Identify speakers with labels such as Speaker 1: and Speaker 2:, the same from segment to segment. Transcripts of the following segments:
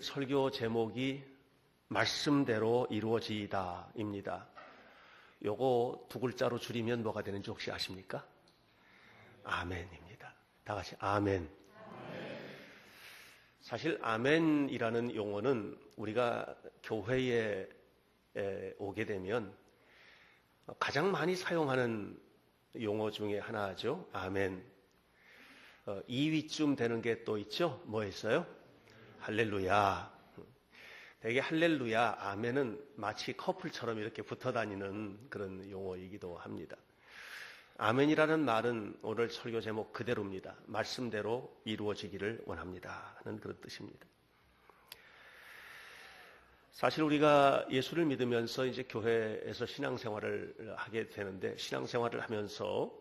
Speaker 1: 설교 제목이 말씀대로 이루어지이다입니다. 요거 두 글자로 줄이면 뭐가 되는지 혹시 아십니까? 아멘입니다. 다 같이 아멘. 사실 아멘이라는 용어는 우리가 교회에 오게 되면 가장 많이 사용하는 용어 중에 하나죠. 아멘. 2위쯤 되는 게 또 있죠. 뭐였어요? 할렐루야. 되게 할렐루야, 아멘은 마치 커플처럼 이렇게 붙어 다니는 그런 용어이기도 합니다. 아멘이라는 말은 오늘 설교 제목 그대로입니다. 말씀대로 이루어지기를 원합니다 하는 그런 뜻입니다. 사실 우리가 예수를 믿으면서 이제 교회에서 신앙생활을 하게 되는데, 신앙생활을 하면서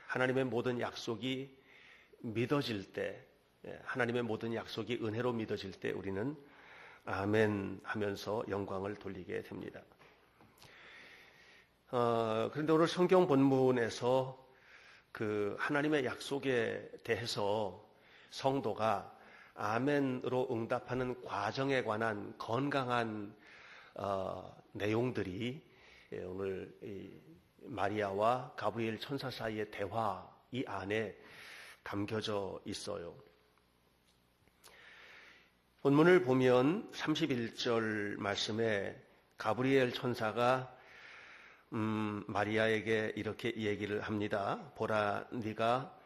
Speaker 1: 하나님의 모든 약속이 믿어질 때, 하나님의 모든 약속이 은혜로 믿어질 때 우리는 아멘 하면서 영광을 돌리게 됩니다. 그런데 오늘 성경 본문에서 그 하나님의 약속에 대해서 성도가 아멘으로 응답하는 과정에 관한 건강한 내용들이 오늘 이 마리아와 가브리엘 천사 사이의 대화 이 안에 담겨져 있어요. 본문을 보면 31절 말씀에 가브리엘 천사가 마리아에게 이렇게 얘기를 합니다. 보라, 네가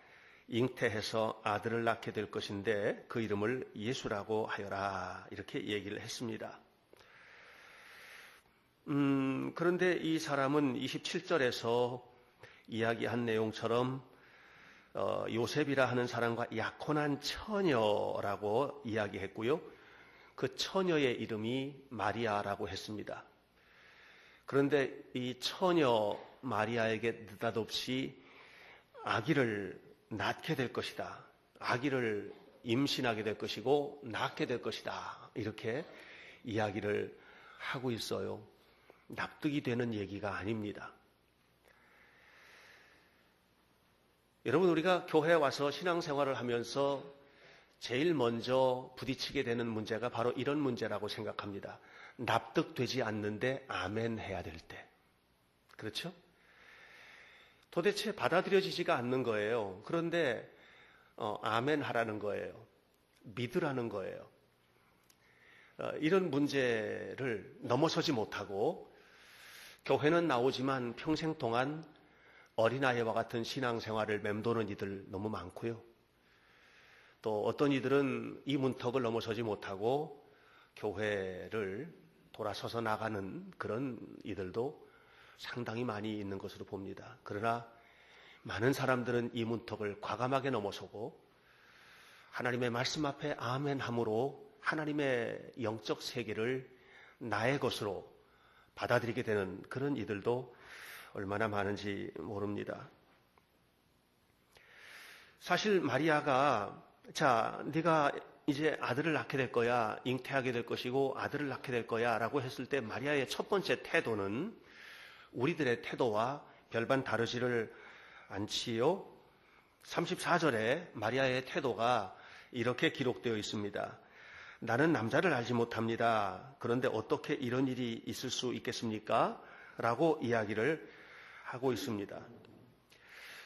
Speaker 1: 잉태해서 아들을 낳게 될 것인데 그 이름을 예수라고 하여라, 이렇게 얘기를 했습니다. 그런데 이 사람은 27절에서 이야기한 내용처럼 요셉이라 하는 사람과 약혼한 처녀라고 이야기했고요. 그 처녀의 이름이 마리아라고 했습니다. 그런데 이 처녀 마리아에게 느닷없이 아기를 낳게 될 것이다. 아기를 임신하게 될 것이고 낳게 될 것이다. 이렇게 이야기를 하고 있어요. 납득이 되는 얘기가 아닙니다. 여러분, 우리가 교회에 와서 신앙생활을 하면서 제일 먼저 부딪히게 되는 문제가 바로 이런 문제라고 생각합니다. 납득되지 않는데 아멘 해야 될 때. 그렇죠? 도대체 받아들여지지가 않는 거예요. 그런데 아멘 하라는 거예요. 믿으라는 거예요. 이런 문제를 넘어서지 못하고 교회는 나오지만 평생 동안 어린아이와 같은 신앙생활을 맴도는 이들 너무 많고요. 또 어떤 이들은 이 문턱을 넘어서지 못하고 교회를 돌아서서 나가는 그런 이들도 상당히 많이 있는 것으로 봅니다. 그러나 많은 사람들은 이 문턱을 과감하게 넘어서고 하나님의 말씀 앞에 아멘함으로 하나님의 영적 세계를 나의 것으로 받아들이게 되는 그런 이들도 얼마나 많은지 모릅니다. 사실 마리아가 자, 네가 이제 아들을 낳게 될 거야, 잉태하게 될 것이고 아들을 낳게 될 거야 라고 했을 때 마리아의 첫 번째 태도는 우리들의 태도와 별반 다르지를 않지요. 34절에 마리아의 태도가 이렇게 기록되어 있습니다. 나는 남자를 알지 못합니다. 그런데 어떻게 이런 일이 있을 수 있겠습니까? 라고 이야기를 하고 있습니다.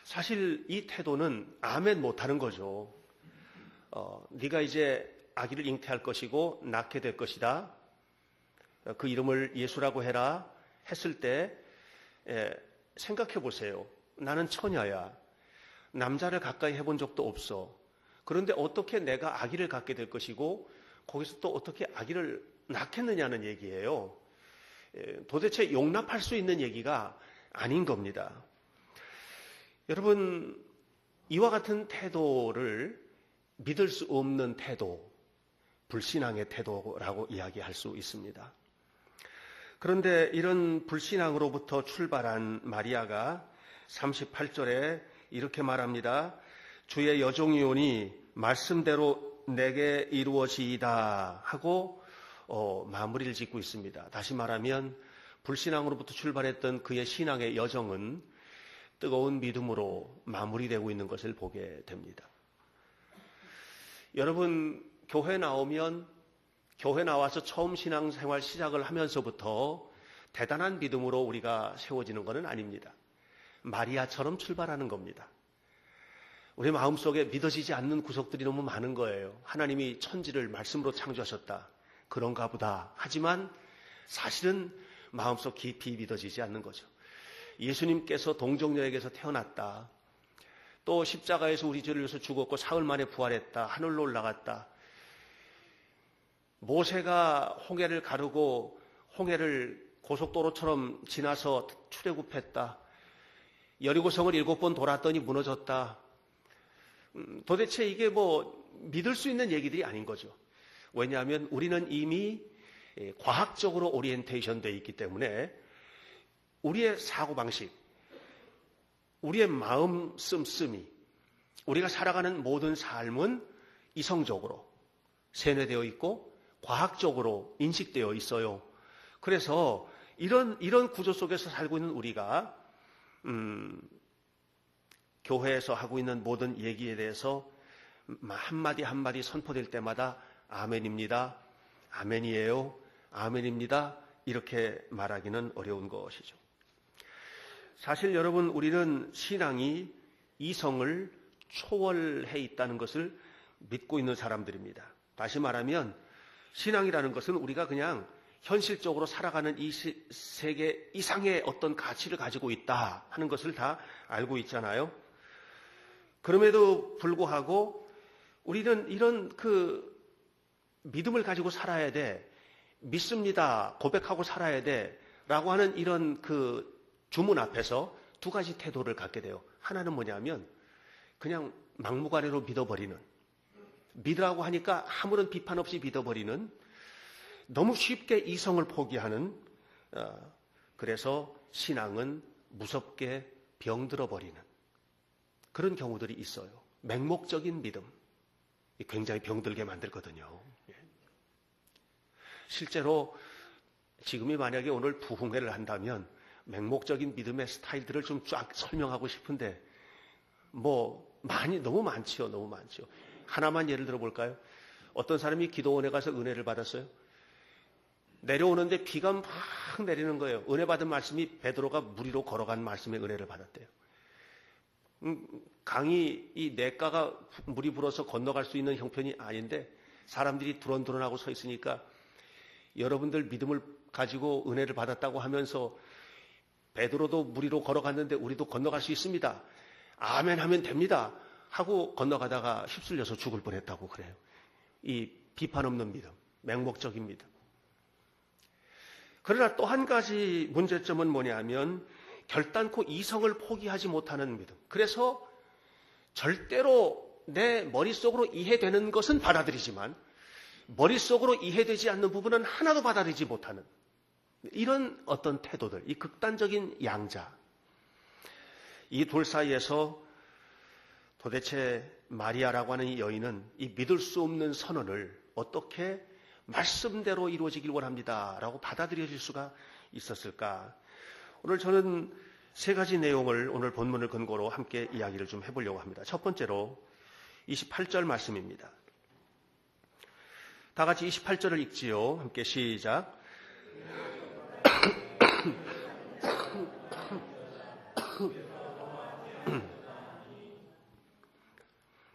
Speaker 1: 사실 이 태도는 아멘 못하는 거죠. 네가 이제 아기를 잉태할 것이고 낳게 될 것이다. 그 이름을 예수라고 해라 했을 때 생각해 보세요. 나는 처녀야. 남자를 가까이 해본 적도 없어. 그런데 어떻게 내가 아기를 갖게 될 것이고 거기서 또 어떻게 아기를 낳겠느냐는 얘기예요. 도대체 용납할 수 있는 얘기가 아닌 겁니다. 여러분, 이와 같은 태도를 믿을 수 없는 태도, 불신앙의 태도라고 이야기할 수 있습니다. 그런데 이런 불신앙으로부터 출발한 마리아가 38절에 이렇게 말합니다. 주의 여종이오니 말씀대로 내게 이루어지이다 하고 마무리를 짓고 있습니다. 다시 말하면 불신앙으로부터 출발했던 그의 신앙의 여정은 뜨거운 믿음으로 마무리되고 있는 것을 보게 됩니다. 여러분, 교회 나오면 교회 나와서 처음 신앙생활 시작을 하면서부터 대단한 믿음으로 우리가 세워지는 것은 아닙니다. 마리아처럼 출발하는 겁니다. 우리 마음속에 믿어지지 않는 구석들이 너무 많은 거예요. 하나님이 천지를 말씀으로 창조하셨다. 그런가 보다. 하지만 사실은 마음속 깊이 믿어지지 않는 거죠. 예수님께서 동정녀에게서 태어났다. 또 십자가에서 우리 죄를 위해서 죽었고 사흘 만에 부활했다. 하늘로 올라갔다. 모세가 홍해를 가르고 홍해를 고속도로처럼 지나서 출애굽했다. 여리고성을 7번 돌았더니 무너졌다. 도대체 이게 믿을 수 있는 얘기들이 아닌 거죠. 왜냐하면 우리는 이미 과학적으로 오리엔테이션 되어 있기 때문에 우리의 사고방식, 우리의 마음 씀씀이, 우리가 살아가는 모든 삶은 이성적으로 세뇌되어 있고 과학적으로 인식되어 있어요. 그래서 이런 구조 속에서 살고 있는 우리가 교회에서 하고 있는 모든 얘기에 대해서 한마디 한마디 선포될 때마다 아멘입니다, 아멘이에요, 아멘입니다 이렇게 말하기는 어려운 것이죠. 사실 여러분, 우리는 신앙이 이성을 초월해 있다는 것을 믿고 있는 사람들입니다. 다시 말하면 신앙이라는 것은 우리가 그냥 현실적으로 살아가는 이 세계 이상의 어떤 가치를 가지고 있다 하는 것을 다 알고 있잖아요. 그럼에도 불구하고 우리는 이런 믿음을 가지고 살아야 돼, 믿습니다, 고백하고 살아야 돼 라고 하는 이런 주문 앞에서 두 가지 태도를 갖게 돼요. 하나는 뭐냐면 그냥 막무가내로 믿어버리는, 믿으라고 하니까 아무런 비판 없이 믿어버리는, 너무 쉽게 이성을 포기하는, 그래서 신앙은 무섭게 병들어버리는 그런 경우들이 있어요. 맹목적인 믿음, 굉장히 병들게 만들거든요. 실제로 지금이 만약에 오늘 부흥회를 한다면 맹목적인 믿음의 스타일들을 좀 쫙 설명하고 싶은데 너무 많지요. 너무 많지요. 하나만 예를 들어 볼까요? 어떤 사람이 기도원에 가서 은혜를 받았어요. 내려오는데 비가 막 내리는 거예요. 은혜 받은 말씀이 베드로가 물 위로 걸어간 말씀에 은혜를 받았대요. 강이 이 냇가가 물이 불어서 건너갈 수 있는 형편이 아닌데 사람들이 두런두런하고 서 있으니까 여러분들 믿음을 가지고 은혜를 받았다고 하면서 베드로도 물 위로 걸어갔는데 우리도 건너갈 수 있습니다, 아멘 하면 됩니다 하고 건너가다가 휩쓸려서 죽을 뻔했다고 그래요. 이 비판 없는 믿음, 맹목적인 믿음. 그러나 또 한 가지 문제점은 뭐냐면 결단코 이성을 포기하지 못하는 믿음. 그래서 절대로 내 머릿속으로 이해되는 것은 받아들이지만 머릿속으로 이해되지 않는 부분은 하나도 받아들이지 못하는 이런 어떤 태도들, 이 극단적인 양자. 이 둘 사이에서 도대체 마리아라고 하는 이 여인은 이 믿을 수 없는 선언을 어떻게 말씀대로 이루어지길 원합니다 라고 받아들여질 수가 있었을까? 오늘 저는 세 가지 내용을 오늘 본문을 근거로 함께 이야기를 좀 해보려고 합니다. 첫 번째로 28절 말씀입니다. 다 같이 28절을 읽지요. 함께 시작.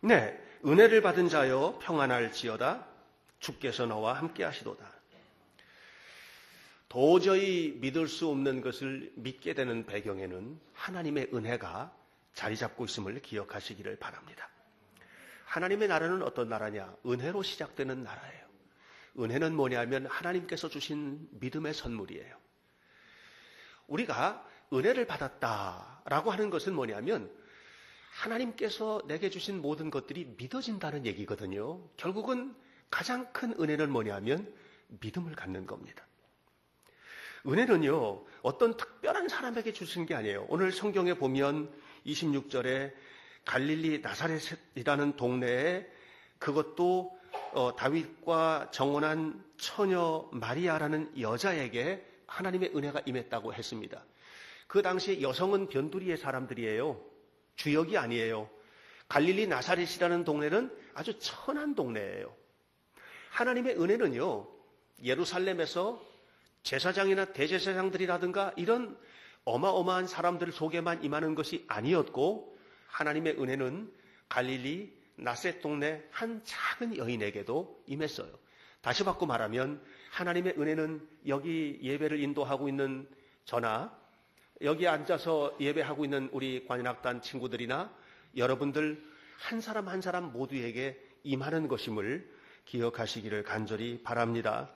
Speaker 1: 네, 은혜를 받은 자여 평안할지어다. 주께서 너와 함께 하시도다. 도저히 믿을 수 없는 것을 믿게 되는 배경에는 하나님의 은혜가 자리 잡고 있음을 기억하시기를 바랍니다. 하나님의 나라는 어떤 나라냐? 은혜로 시작되는 나라예요. 은혜는 뭐냐면 하나님께서 주신 믿음의 선물이에요. 우리가 은혜를 받았다라고 하는 것은 뭐냐면 하나님께서 내게 주신 모든 것들이 믿어진다는 얘기거든요. 결국은 가장 큰 은혜는 뭐냐면 믿음을 갖는 겁니다. 은혜는요, 어떤 특별한 사람에게 주신 게 아니에요. 오늘 성경에 보면 26절에 갈릴리 나사렛이라는 동네에 그것도 다윗과 정혼한 처녀 마리아라는 여자에게 하나님의 은혜가 임했다고 했습니다. 그 당시에 여성은 변두리의 사람들이에요. 주역이 아니에요. 갈릴리 나사렛이라는 동네는 아주 천한 동네예요. 하나님의 은혜는요, 예루살렘에서 제사장이나 대제사장들이라든가 이런 어마어마한 사람들 속에만 임하는 것이 아니었고, 하나님의 은혜는 갈릴리 나셋 동네 한 작은 여인에게도 임했어요. 다시 바꿔 말하면 하나님의 은혜는 여기 예배를 인도하고 있는 저나 여기 앉아서 예배하고 있는 우리 관현악단 친구들이나 여러분들 한 사람 한 사람 모두에게 임하는 것임을 기억하시기를 간절히 바랍니다.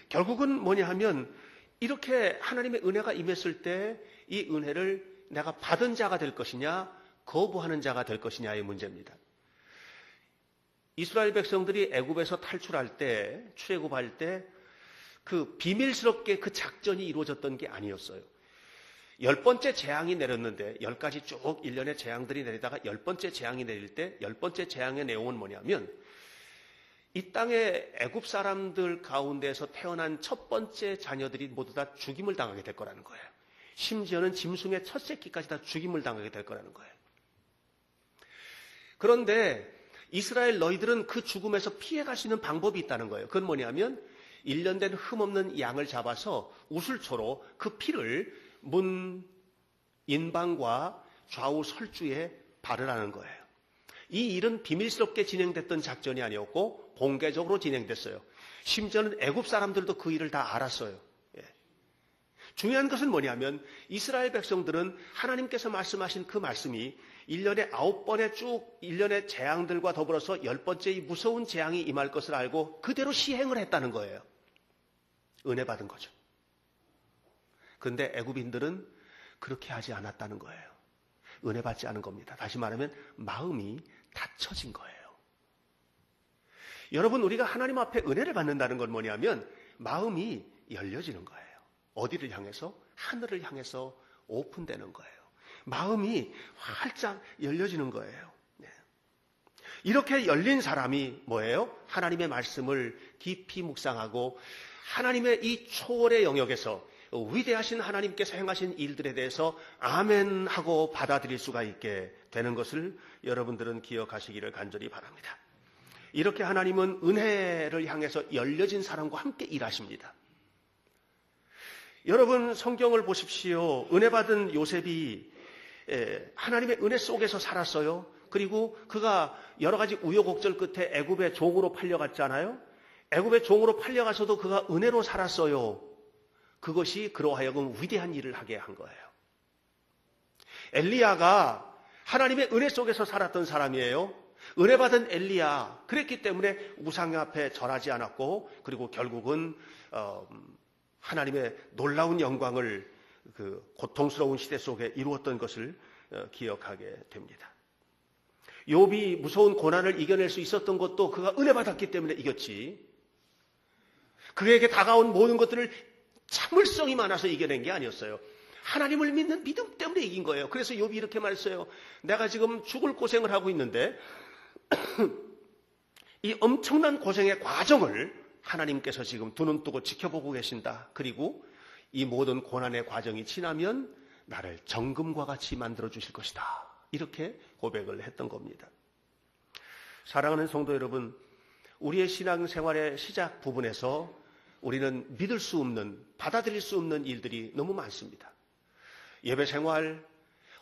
Speaker 1: 결국은 뭐냐 하면 이렇게 하나님의 은혜가 임했을 때 이 은혜를 내가 받은 자가 될 것이냐 거부하는 자가 될 것이냐의 문제입니다. 이스라엘 백성들이 애굽에서 탈출할 때, 출애굽할 때 그 비밀스럽게 그 작전이 이루어졌던 게 아니었어요. 10번째 재앙이 내렸는데 10가지 쭉 1년의 재앙들이 내리다가 10번째 재앙이 내릴 때 10번째 재앙의 내용은 뭐냐면 이 땅의 애굽 사람들 가운데서 태어난 첫 번째 자녀들이 모두 다 죽임을 당하게 될 거라는 거예요. 심지어는 짐승의 첫 새끼까지 다 죽임을 당하게 될 거라는 거예요. 그런데 이스라엘 너희들은 그 죽음에서 피해갈 수 있는 방법이 있다는 거예요. 그건 뭐냐면 1년 된 흠없는 양을 잡아서 우슬초로 그 피를 문 인방과 좌우 설주에 바르라는 거예요. 이 일은 비밀스럽게 진행됐던 작전이 아니었고 공개적으로 진행됐어요. 심지어는 애굽 사람들도 그 일을 다 알았어요. 중요한 것은 뭐냐면 이스라엘 백성들은 하나님께서 말씀하신 그 말씀이 1년에 9번의 쭉 1년의 재앙들과 더불어서 10번째 이 무서운 재앙이 임할 것을 알고 그대로 시행을 했다는 거예요. 은혜 받은 거죠. 그런데 애굽인들은 그렇게 하지 않았다는 거예요. 은혜 받지 않은 겁니다. 다시 말하면 마음이 닫혀진 거예요. 여러분, 우리가 하나님 앞에 은혜를 받는다는 건 뭐냐면 마음이 열려지는 거예요. 어디를 향해서? 하늘을 향해서 오픈되는 거예요. 마음이 활짝 열려지는 거예요. 이렇게 열린 사람이 뭐예요? 하나님의 말씀을 깊이 묵상하고 하나님의 이 초월의 영역에서 위대하신 하나님께서 행하신 일들에 대해서 아멘 하고 받아들일 수가 있게 되는 것을 여러분들은 기억하시기를 간절히 바랍니다. 이렇게 하나님은 은혜를 향해서 열려진 사람과 함께 일하십니다. 여러분, 성경을 보십시오. 은혜 받은 요셉이 하나님의 은혜 속에서 살았어요. 그리고 그가 여러 가지 우여곡절 끝에 애굽의 종으로 팔려갔잖아요. 애굽의 종으로 팔려가서도 그가 은혜로 살았어요. 그것이 그로 하여금 위대한 일을 하게 한 거예요. 엘리야가 하나님의 은혜 속에서 살았던 사람이에요. 은혜 받은 엘리야. 그랬기 때문에 우상 앞에 절하지 않았고, 그리고 결국은 하나님의 놀라운 영광을 그 고통스러운 시대 속에 이루었던 것을 기억하게 됩니다. 욥이 무서운 고난을 이겨낼 수 있었던 것도 그가 은혜 받았기 때문에 이겼지. 그에게 다가온 모든 것들을 참을성이 많아서 이겨낸 게 아니었어요. 하나님을 믿는 믿음 때문에 이긴 거예요. 그래서 욥이 이렇게 말했어요. 내가 지금 죽을 고생을 하고 있는데 이 엄청난 고생의 과정을 하나님께서 지금 두 눈 뜨고 지켜보고 계신다. 그리고 이 모든 고난의 과정이 지나면 나를 정금과 같이 만들어 주실 것이다. 이렇게 고백을 했던 겁니다. 사랑하는 성도 여러분, 우리의 신앙생활의 시작 부분에서 우리는 믿을 수 없는, 받아들일 수 없는 일들이 너무 많습니다. 예배생활,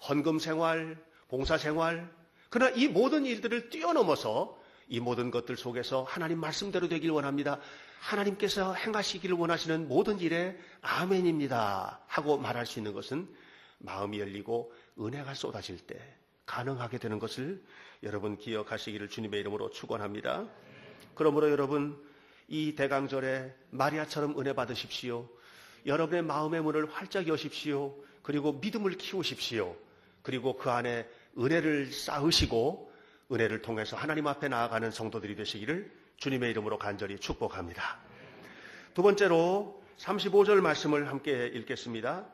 Speaker 1: 헌금생활, 봉사생활, 그러나 이 모든 일들을 뛰어넘어서 이 모든 것들 속에서 하나님 말씀대로 되길 원합니다. 하나님께서 행하시기를 원하시는 모든 일에 아멘입니다 하고 말할 수 있는 것은 마음이 열리고 은혜가 쏟아질 때 가능하게 되는 것을 여러분 기억하시기를 주님의 이름으로 축원합니다. 그러므로 여러분, 이 대강절에 마리아처럼 은혜 받으십시오. 여러분의 마음의 문을 활짝 여십시오. 그리고 믿음을 키우십시오. 그리고 그 안에 은혜를 쌓으시고 은혜를 통해서 하나님 앞에 나아가는 성도들이 되시기를 주님의 이름으로 간절히 축복합니다. 두 번째로 35절 말씀을 함께 읽겠습니다.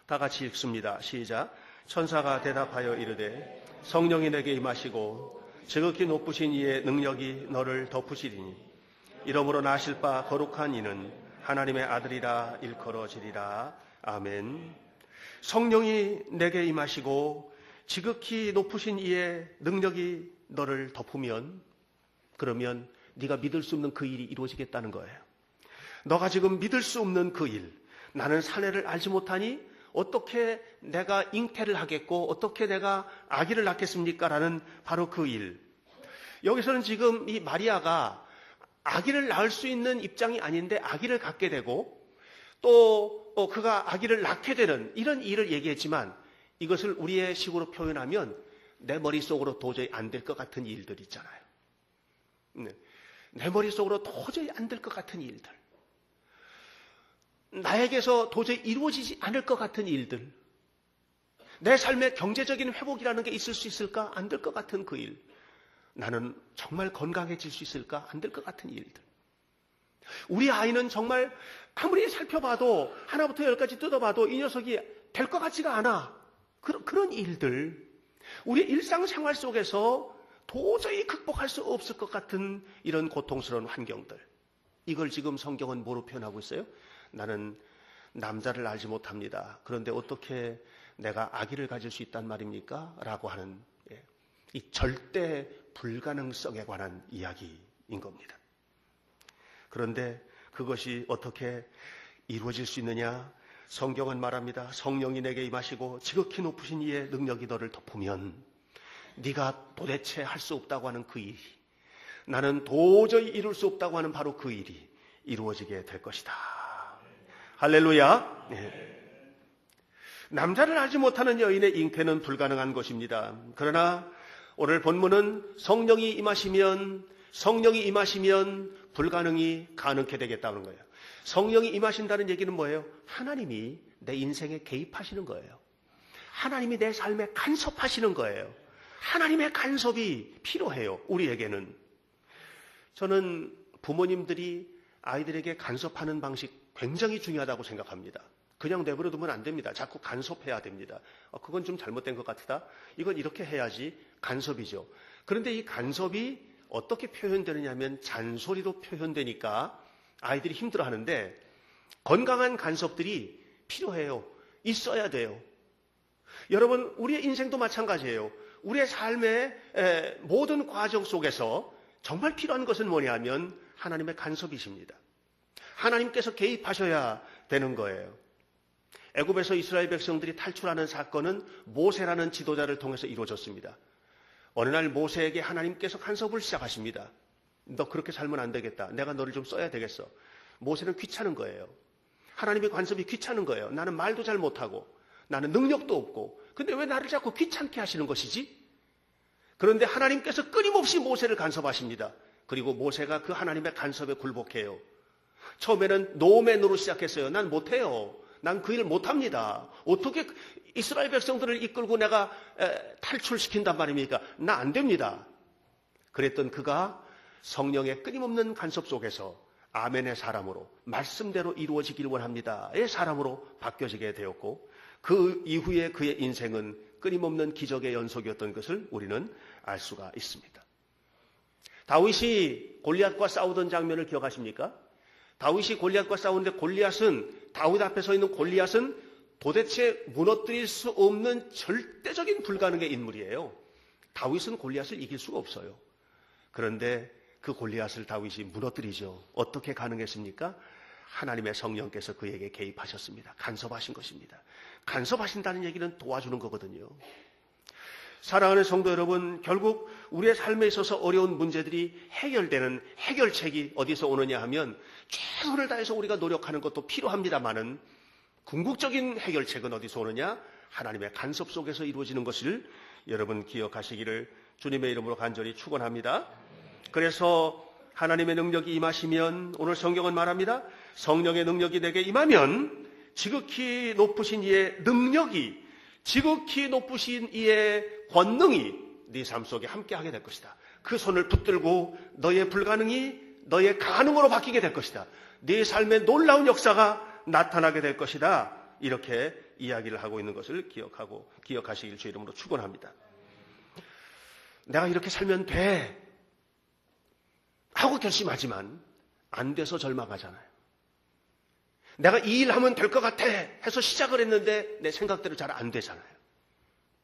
Speaker 1: 다 같이 읽습니다. 시작. 천사가 대답하여 이르되 성령이 내게 임하시고 지극히 높으신 이의 능력이 너를 덮으시리니 이러므로 나실 바 거룩한 이는 하나님의 아들이라 일컬어지리라. 아멘. 성령이 내게 임하시고 지극히 높으신 이의 능력이 너를 덮으면, 그러면 네가 믿을 수 없는 그 일이 이루어지겠다는 거예요. 너가 지금 믿을 수 없는 그 일, 나는 사내를 알지 못하니 어떻게 내가 잉태를 하겠고 어떻게 내가 아기를 낳겠습니까? 라는 바로 그 일. 여기서는 지금 이 마리아가 아기를 낳을 수 있는 입장이 아닌데 아기를 갖게 되고 또 그가 아기를 낳게 되는 이런 일을 얘기했지만 이것을 우리의 식으로 표현하면 내 머릿속으로 도저히 안 될 것 같은 일들 있잖아요. 내 머릿속으로 도저히 안 될 것 같은 일들. 나에게서 도저히 이루어지지 않을 것 같은 일들. 내 삶의 경제적인 회복이라는 게 있을 수 있을까? 안 될 것 같은 그 일. 나는 정말 건강해질 수 있을까? 안 될 것 같은 일들. 우리 아이는 정말 아무리 살펴봐도 하나부터 열까지 뜯어봐도 이 녀석이 될 것 같지가 않아. 그런 일들. 우리 일상생활 속에서 도저히 극복할 수 없을 것 같은 이런 고통스러운 환경들. 이걸 지금 성경은 뭐로 표현하고 있어요? 나는 남자를 알지 못합니다. 그런데 어떻게 내가 아기를 가질 수 있단 말입니까? 라고 하는 이 절대 불가능성에 관한 이야기인 겁니다. 그런데 그것이 어떻게 이루어질 수 있느냐? 성경은 말합니다. 성령이 내게 임하시고 지극히 높으신 이의 능력이 너를 덮으면 네가 도대체 할 수 없다고 하는 그 일이, 나는 도저히 이룰 수 없다고 하는 바로 그 일이 이루어지게 될 것이다. 할렐루야. 네. 남자를 알지 못하는 여인의 잉태는 불가능한 것입니다. 그러나 오늘 본문은 성령이 임하시면 불가능이 가능케 되겠다는 거예요. 성령이 임하신다는 얘기는 뭐예요? 하나님이 내 인생에 개입하시는 거예요. 하나님이 내 삶에 간섭하시는 거예요. 하나님의 간섭이 필요해요. 우리에게는. 저는 부모님들이 아이들에게 간섭하는 방식 굉장히 중요하다고 생각합니다. 그냥 내버려 두면 안 됩니다. 자꾸 간섭해야 됩니다. 그건 좀 잘못된 것 같다. 이건 이렇게 해야지. 간섭이죠. 그런데 이 간섭이 어떻게 표현되느냐 하면 잔소리로 표현되니까 아이들이 힘들어하는데, 건강한 간섭들이 필요해요. 있어야 돼요. 여러분, 우리의 인생도 마찬가지예요. 우리의 삶의 모든 과정 속에서 정말 필요한 것은 뭐냐 하면 하나님의 간섭이십니다. 하나님께서 개입하셔야 되는 거예요. 애굽에서 이스라엘 백성들이 탈출하는 사건은 모세라는 지도자를 통해서 이루어졌습니다. 어느 날 모세에게 하나님께서 간섭을 시작하십니다. 너 그렇게 살면 안 되겠다. 내가 너를 좀 써야 되겠어. 모세는 귀찮은 거예요. 하나님의 간섭이 귀찮은 거예요. 나는 말도 잘 못하고 나는 능력도 없고, 근데 왜 나를 자꾸 귀찮게 하시는 것이지? 그런데 하나님께서 끊임없이 모세를 간섭하십니다. 그리고 모세가 그 하나님의 간섭에 굴복해요. 처음에는 노맨으로 시작했어요. 난 못해요. 난 그 일 못합니다. 어떻게 이스라엘 백성들을 이끌고 내가 탈출시킨단 말입니까? 나 안 됩니다. 그랬던 그가 성령의 끊임없는 간섭 속에서 아멘의 사람으로, 말씀대로 이루어지길 원합니다의 사람으로 바뀌어지게 되었고, 그 이후에 그의 인생은 끊임없는 기적의 연속이었던 것을 우리는 알 수가 있습니다. 다윗이 골리앗과 싸우던 장면을 기억하십니까? 다윗이 골리앗과 싸우는데 다윗 앞에 서 있는 골리앗은 도대체 무너뜨릴 수 없는 절대적인 불가능의 인물이에요. 다윗은 골리앗을 이길 수가 없어요. 그런데 그 골리앗을 다윗이 무너뜨리죠. 어떻게 가능했습니까? 하나님의 성령께서 그에게 개입하셨습니다. 간섭하신 것입니다. 간섭하신다는 얘기는 도와주는 거거든요. 사랑하는 성도 여러분, 결국 우리의 삶에 있어서 어려운 문제들이 해결되는 해결책이 어디서 오느냐 하면 최선을 다해서 우리가 노력하는 것도 필요합니다마는 궁극적인 해결책은 어디서 오느냐? 하나님의 간섭 속에서 이루어지는 것을 여러분 기억하시기를 주님의 이름으로 간절히 축원합니다. 그래서 하나님의 능력이 임하시면, 오늘 성경은 말합니다. 성령의 능력이 내게 임하면 지극히 높으신 이의 능력이, 지극히 높으신 이의 권능이 네 삶 속에 함께하게 될 것이다. 그 손을 붙들고 너의 불가능이 너의 가능으로 바뀌게 될 것이다. 네 삶에 놀라운 역사가 나타나게 될 것이다. 이렇게 이야기를 하고 있는 것을 기억하시길 주 이름으로 축원합니다. 내가 이렇게 살면 돼 하고 결심하지만 안 돼서 절망하잖아요. 내가 이 일 하면 될 것 같아 해서 시작을 했는데 내 생각대로 잘 안 되잖아요.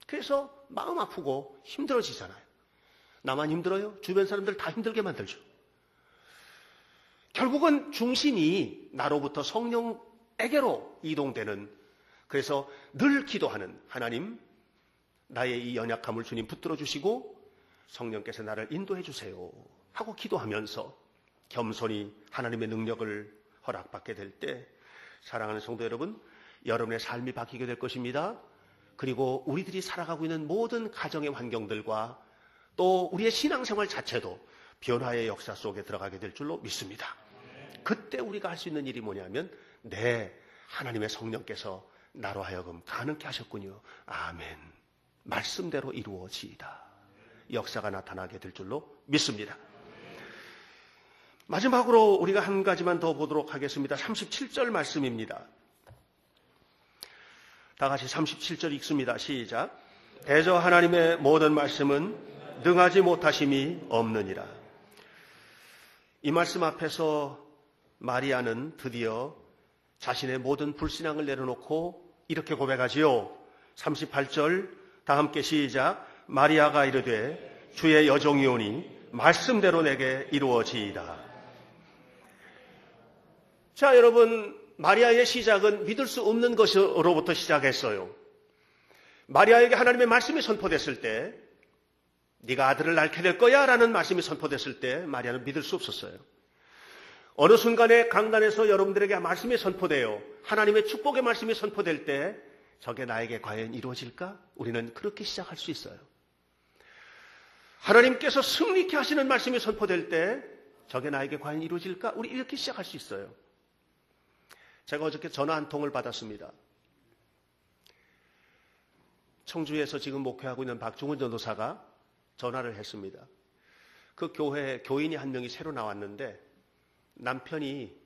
Speaker 1: 그래서 마음 아프고 힘들어지잖아요. 나만 힘들어요? 주변 사람들 다 힘들게 만들죠. 결국은 중심이 나로부터 성령에게로 이동되는, 그래서 늘 기도하는, 하나님 나의 이 연약함을 주님 붙들어 주시고 성령께서 나를 인도해 주세요 하고 기도하면서 겸손히 하나님의 능력을 허락받게 될 때, 사랑하는 성도 여러분, 여러분의 삶이 바뀌게 될 것입니다. 그리고 우리들이 살아가고 있는 모든 가정의 환경들과 또 우리의 신앙생활 자체도 변화의 역사 속에 들어가게 될 줄로 믿습니다. 그때 우리가 할 수 있는 일이 뭐냐면, 하나님의 성령께서 나로 하여금 가능케 하셨군요. 아멘. 말씀대로 이루어지이다. 역사가 나타나게 될 줄로 믿습니다. 마지막으로 우리가 한 가지만 더 보도록 하겠습니다. 37절 말씀입니다. 다 같이 37절 읽습니다. 시작. 대저 하나님의 모든 말씀은 능하지 못하심이 없느니라. 이 말씀 앞에서 마리아는 드디어 자신의 모든 불신앙을 내려놓고 이렇게 고백하지요. 38절 다 함께 시작. 마리아가 이르되 주의 여종이오니 말씀대로 내게 이루어지이다. 자, 여러분, 마리아의 시작은 믿을 수 없는 것으로부터 시작했어요. 마리아에게 하나님의 말씀이 선포됐을 때, 네가 아들을 낳게 될 거야 라는 말씀이 선포됐을 때 마리아는 믿을 수 없었어요. 어느 순간에 강단에서 여러분들에게 말씀이 선포돼요. 하나님의 축복의 말씀이 선포될 때 저게 나에게 과연 이루어질까? 우리는 그렇게 시작할 수 있어요. 하나님께서 승리케 하시는 말씀이 선포될 때 저게 나에게 과연 이루어질까? 우리 이렇게 시작할 수 있어요. 제가 어저께 전화 한 통을 받았습니다. 청주에서 지금 목회하고 있는 박종훈 전도사가 전화를 했습니다. 그 교회에 교인이 한 명이 새로 나왔는데 남편이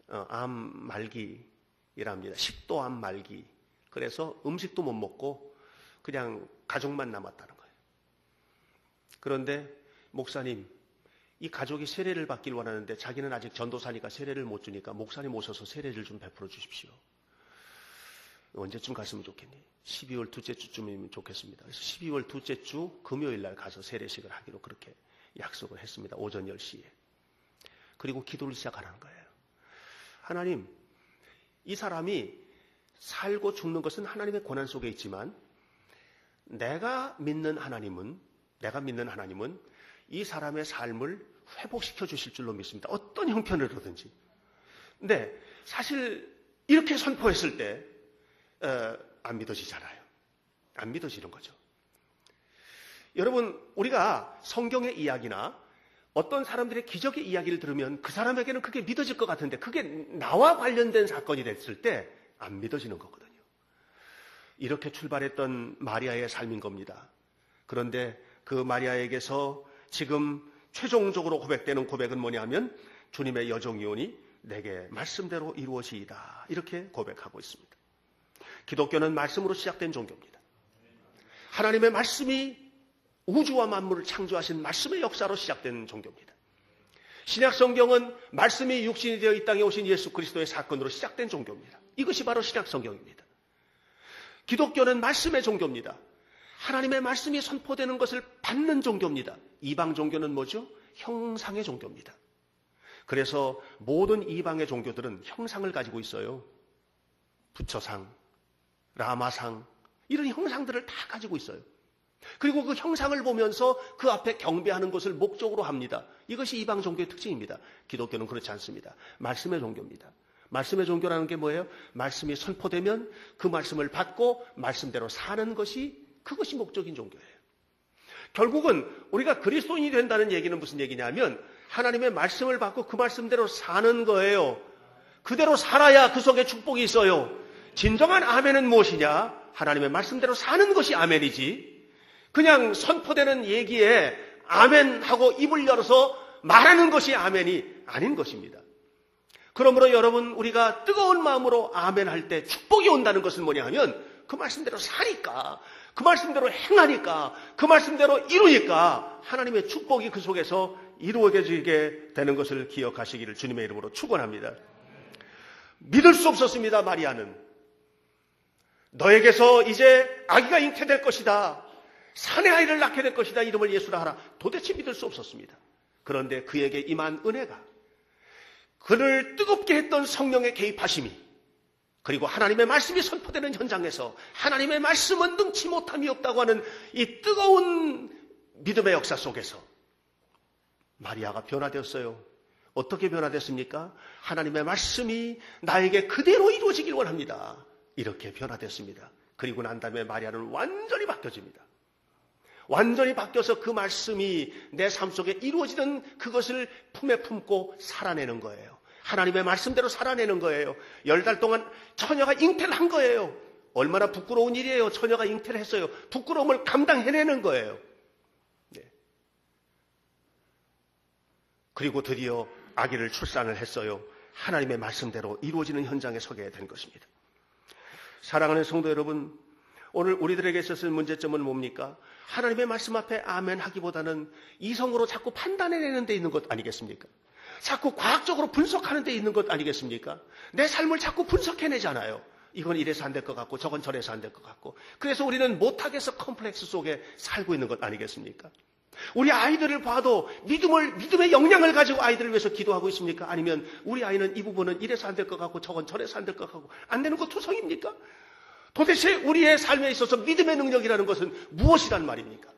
Speaker 1: 암 말기이랍니다. 식도암 말기. 그래서 음식도 못 먹고 그냥 가족만 남았다는 거예요. 그런데 목사님, 이 가족이 세례를 받길 원하는데 자기는 아직 전도사니까 세례를 못 주니까 목사님 오셔서 세례를 좀 베풀어 주십시오. 언제쯤 갔으면 좋겠니? 12월 둘째 주쯤이면 좋겠습니다. 그래서 12월 둘째 주 금요일 날 가서 세례식을 하기로 그렇게 약속을 했습니다. 오전 10시에. 그리고 기도를 시작하는 거예요. 하나님, 이 사람이 살고 죽는 것은 하나님의 권한 속에 있지만 내가 믿는 하나님은 이 사람의 삶을 회복시켜 주실 줄로 믿습니다. 어떤 형편으로든지. 근데 사실 이렇게 선포했을 때 안 믿어지잖아요. 안 믿어지는 거죠. 여러분, 우리가 성경의 이야기나 어떤 사람들의 기적의 이야기를 들으면 그 사람에게는 그게 믿어질 것 같은데 그게 나와 관련된 사건이 됐을 때 안 믿어지는 거거든요. 이렇게 출발했던 마리아의 삶인 겁니다. 그런데 그 마리아에게서 지금 최종적으로 고백되는 고백은 뭐냐면 주님의 여종이오니 내게 말씀대로 이루어지이다. 이렇게 고백하고 있습니다. 기독교는 말씀으로 시작된 종교입니다. 하나님의 말씀이 우주와 만물을 창조하신 말씀의 역사로 시작된 종교입니다. 신약 성경은 말씀이 육신이 되어 이 땅에 오신 예수 그리스도의 사건으로 시작된 종교입니다. 이것이 바로 신약 성경입니다. 기독교는 말씀의 종교입니다. 하나님의 말씀이 선포되는 것을 받는 종교입니다. 이방 종교는 뭐죠? 형상의 종교입니다. 그래서 모든 이방의 종교들은 형상을 가지고 있어요. 부처상, 라마상, 이런 형상들을 다 가지고 있어요. 그리고 그 형상을 보면서 그 앞에 경배하는 것을 목적으로 합니다. 이것이 이방 종교의 특징입니다. 기독교는 그렇지 않습니다. 말씀의 종교입니다. 말씀의 종교라는 게 뭐예요? 말씀이 선포되면 그 말씀을 받고 말씀대로 사는 것이, 그것이 목적인 종교예요. 결국은 우리가 그리스도인이 된다는 얘기는 무슨 얘기냐면 하나님의 말씀을 받고 그 말씀대로 사는 거예요. 그대로 살아야 그 속에 축복이 있어요. 진정한 아멘은 무엇이냐? 하나님의 말씀대로 사는 것이 아멘이지, 그냥 선포되는 얘기에 아멘하고 입을 열어서 말하는 것이 아멘이 아닌 것입니다. 그러므로 여러분, 우리가 뜨거운 마음으로 아멘할 때 축복이 온다는 것은 뭐냐 하면 그 말씀대로 사니까, 그 말씀대로 행하니까, 그 말씀대로 이루니까 하나님의 축복이 그 속에서 이루어지게 되는 것을 기억하시기를 주님의 이름으로 축원합니다. 믿을 수 없었습니다. 마리아는 너에게서 이제 아기가 잉태될 것이다, 산의 아이를 낳게 될 것이다, 이름을 예수라 하라. 도대체 믿을 수 없었습니다. 그런데 그에게 임한 은혜가, 그를 뜨겁게 했던 성령의 개입하심이, 그리고 하나님의 말씀이 선포되는 현장에서 하나님의 말씀은 능치 못함이 없다고 하는 이 뜨거운 믿음의 역사 속에서 마리아가 변화되었어요. 어떻게 변화됐습니까? 하나님의 말씀이 나에게 그대로 이루어지길 원합니다. 이렇게 변화됐습니다. 그리고 난 다음에 마리아는 완전히 바뀌어집니다. 완전히 바뀌어서 그 말씀이 내 삶 속에 이루어지는 그것을 품에 품고 살아내는 거예요. 하나님의 말씀대로 살아내는 거예요. 10달 동안 처녀가 잉태를 한 거예요. 얼마나 부끄러운 일이에요. 처녀가 잉태를 했어요. 부끄러움을 감당해내는 거예요. 네. 그리고 드디어 아기를 출산을 했어요. 하나님의 말씀대로 이루어지는 현장에 서게 된 것입니다. 사랑하는 성도 여러분, 오늘 우리들에게 있어서 문제점은 뭡니까? 하나님의 말씀 앞에 아멘 하기보다는 이성으로 자꾸 판단해내는 데 있는 것 아니겠습니까? 자꾸 과학적으로 분석하는 데 있는 것 아니겠습니까? 내 삶을 자꾸 분석해내잖아요. 이건 이래서 안 될 것 같고 저건 저래서 안 될 것 같고. 그래서 우리는 못하겠어 컴플렉스 속에 살고 있는 것 아니겠습니까? 우리 아이들을 봐도 믿음의 역량을 가지고 아이들을 위해서 기도하고 있습니까? 아니면 우리 아이는 이 부분은 이래서 안 될 것 같고 저건 저래서 안 될 것 같고 안 되는 거 투성입니까? 도대체 우리의 삶에 있어서 믿음의 능력이라는 것은 무엇이란 말입니까?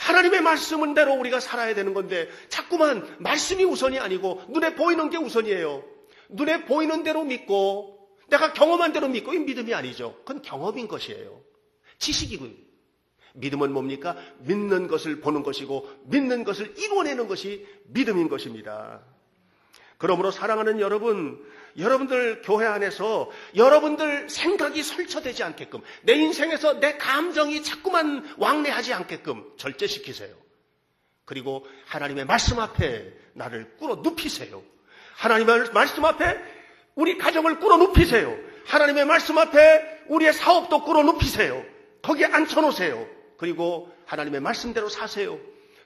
Speaker 1: 하나님의 말씀은 대로 우리가 살아야 되는 건데 자꾸만 말씀이 우선이 아니고 눈에 보이는 게 우선이에요. 눈에 보이는 대로 믿고 내가 경험한 대로 믿고 이 믿음이 아니죠. 그건 경험인 것이에요. 지식이고요. 믿음은 뭡니까? 믿는 것을 보는 것이고 믿는 것을 이루어내는 것이 믿음인 것입니다. 그러므로 사랑하는 여러분들 교회 안에서 여러분들 생각이 설쳐되지 않게끔, 내 인생에서 내 감정이 자꾸만 왕래하지 않게끔 절제시키세요. 그리고 하나님의 말씀 앞에 나를 꿇어 눕히세요. 하나님의 말씀 앞에 우리 가정을 꿇어 눕히세요. 하나님의 말씀 앞에 우리의 사업도 꿇어 눕히세요. 거기에 앉혀놓으세요. 그리고 하나님의 말씀대로 사세요.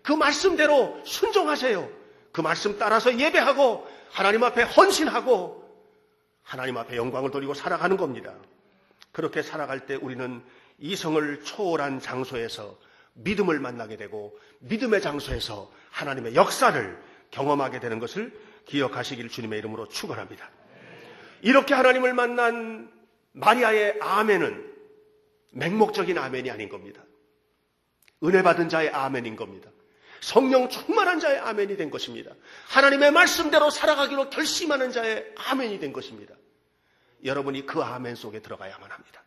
Speaker 1: 그 말씀대로 순종하세요. 그 말씀 따라서 예배하고 하나님 앞에 헌신하고 하나님 앞에 영광을 돌리고 살아가는 겁니다. 그렇게 살아갈 때 우리는 이성을 초월한 장소에서 믿음을 만나게 되고 믿음의 장소에서 하나님의 역사를 경험하게 되는 것을 기억하시길 주님의 이름으로 축원합니다. 이렇게 하나님을 만난 마리아의 아멘은 맹목적인 아멘이 아닌 겁니다. 은혜 받은 자의 아멘인 겁니다. 성령 충만한 자의 아멘이 된 것입니다. 하나님의 말씀대로 살아가기로 결심하는 자의 아멘이 된 것입니다. 여러분이 그 아멘 속에 들어가야만 합니다.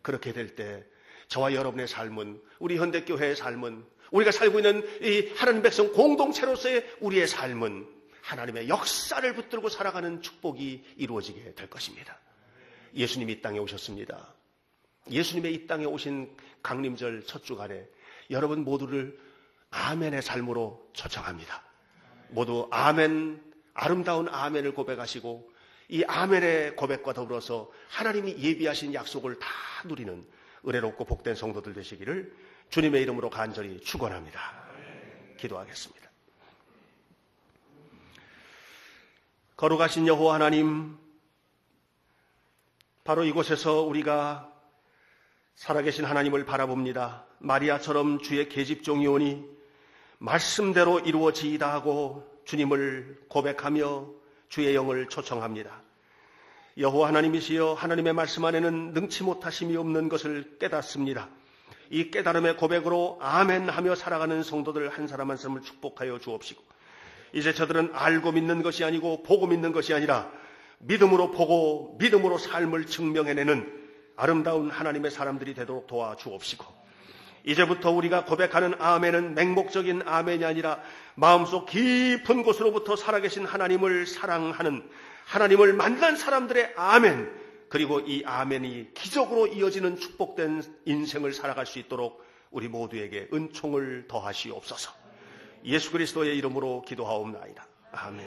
Speaker 1: 그렇게 될 때 저와 여러분의 삶은, 우리 현대교회의 삶은, 우리가 살고 있는 이 하나님 백성 공동체로서의 우리의 삶은 하나님의 역사를 붙들고 살아가는 축복이 이루어지게 될 것입니다. 예수님이 이 땅에 오셨습니다. 예수님의 이 땅에 오신 강림절 첫 주간에 여러분 모두를 아멘의 삶으로 초청합니다. 모두 아멘, 아름다운 아멘을 고백하시고 이 아멘의 고백과 더불어서 하나님이 예비하신 약속을 다 누리는 은혜롭고 복된 성도들 되시기를 주님의 이름으로 간절히 축원합니다. 기도하겠습니다. 거룩하신 여호와 하나님, 바로 이곳에서 우리가 살아계신 하나님을 바라봅니다. 마리아처럼 주의 계집종이 오니 말씀대로 이루어지이다 하고 주님을 고백하며 주의 영을 초청합니다. 여호와 하나님이시여, 하나님의 말씀 안에는 능치 못하심이 없는 것을 깨닫습니다. 이 깨달음의 고백으로 아멘 하며 살아가는 성도들 한 사람 한 사람을 축복하여 주옵시고, 이제 저들은 알고 믿는 것이 아니고 보고 믿는 것이 아니라 믿음으로 보고 믿음으로 삶을 증명해내는 아름다운 하나님의 사람들이 되도록 도와주옵시고, 이제부터 우리가 고백하는 아멘은 맹목적인 아멘이 아니라 마음속 깊은 곳으로부터 살아계신 하나님을 사랑하는, 하나님을 만난 사람들의 아멘, 그리고 이 아멘이 기적으로 이어지는 축복된 인생을 살아갈 수 있도록 우리 모두에게 은총을 더하시옵소서. 예수 그리스도의 이름으로 기도하옵나이다. 아멘.